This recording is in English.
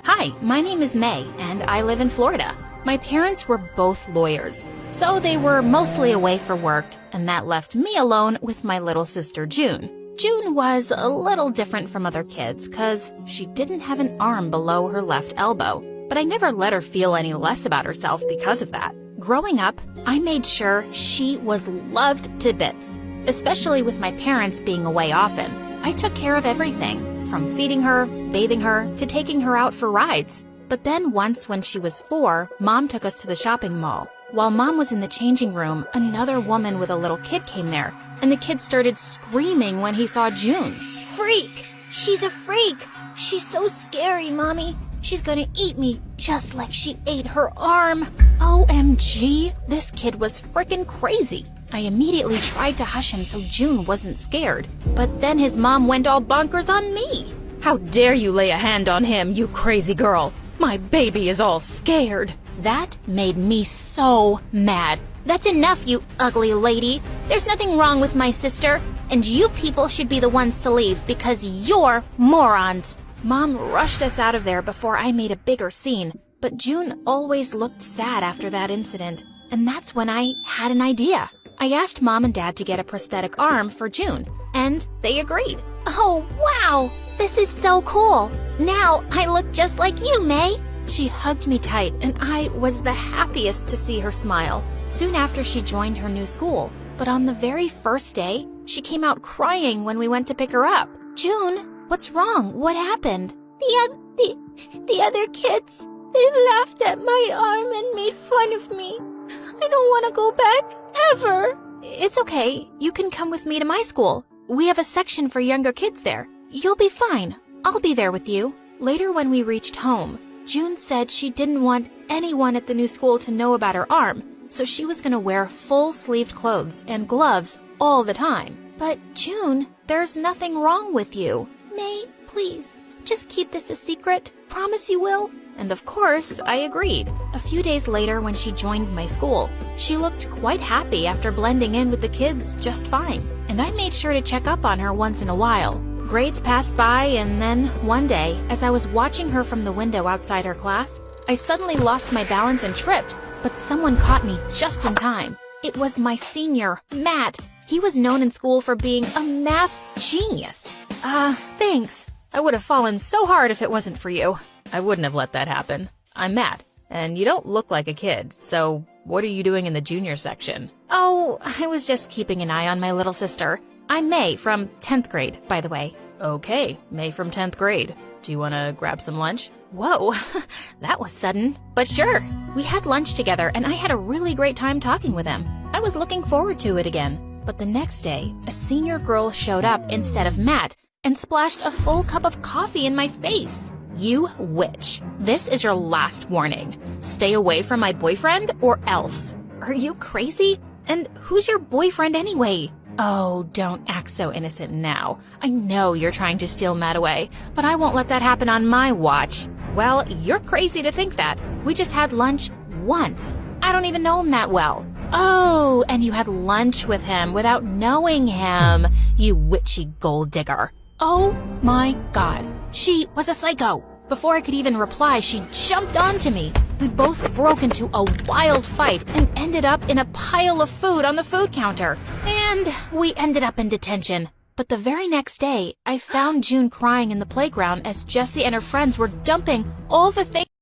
Hi, my name is May, and I live in Florida. My parents were both lawyers, so they were mostly away for work, and that left me alone with my little sister June. June was a little different from other kids because she didn't have an arm below her left elbow, but I never let her feel any less about herself because of that. Growing up, I made sure she was loved to bits, especially with my parents being away often. I took care of everything, from feeding her, bathing her, to taking her out for rides. But then once when she was 4, Mom took us to the shopping mall. While Mom was in the changing room, another woman with a little kid came there, and the kid started screaming when he saw June. Freak! She's a freak! She's so scary, Mommy. She's gonna eat me just like she ate her arm. OMG, this kid was frickin' crazy. I immediately tried to hush him so June wasn't scared, but then his mom went all bonkers on me. How dare you lay a hand on him, you crazy girl? My baby is all scared. That made me so mad. That's enough, you ugly lady. There's nothing wrong with my sister, and you people should be the ones to leave because you're morons. Mom rushed us out of there before I made a bigger scene, but June always looked sad after that incident, and that's when I had an idea. I asked Mom and Dad to get a prosthetic arm for June, and they agreed. Oh, wow! This is so cool! Now I look just like you, May! She hugged me tight, and I was the happiest to see her smile. Soon after, she joined her new school, but on the very first day, she came out crying when we went to pick her up. June, what's wrong? What happened? The other kids, they laughed at my arm and made fun of me. I don't want to go back, ever. It's okay. You can come with me to my school. We have a section for younger kids there. You'll be fine. I'll be there with you. Later, when we reached home, June said she didn't want anyone at the new school to know about her arm, so she was going to wear full-sleeved clothes and gloves all the time. But June, there's nothing wrong with you. May, please, just keep this a secret. Promise you will? And of course, I agreed. A few days later, when she joined my school, she looked quite happy after blending in with the kids just fine. And I made sure to check up on her once in a while. Grades passed by, and then one day, as I was watching her from the window outside her class, I suddenly lost my balance and tripped, but someone caught me just in time. It was my senior, Matt. He was known in school for being a math genius. Thanks. I would have fallen so hard if it wasn't for you. I wouldn't have let that happen. I'm Matt, and you don't look like a kid, so what are you doing in the junior section? Oh, I was just keeping an eye on my little sister. I'm May from 10th grade, by the way. Okay, May from 10th grade. Do you want to grab some lunch? Whoa, that was sudden, but sure. We had lunch together, and I had a really great time talking with him. I was looking forward to it again. But the next day, a senior girl showed up instead of Matt and splashed a full cup of coffee in my face. You witch. This is your last warning. Stay away from my boyfriend or else. Are you crazy? And who's your boyfriend anyway? Oh, don't act so innocent now. I know you're trying to steal Matt away, but I won't let that happen on my watch. Well, you're crazy to think that. We just had lunch once. I don't even know him that well. Oh, and you had lunch with him without knowing him, you witchy gold digger. Oh my God, she was a psycho. Before I could even reply, she jumped onto me. We both broke into a wild fight and ended up in a pile of food on the food counter. And we ended up in detention. But the very next day, I found June crying in the playground as Jessie and her friends were dumping all the things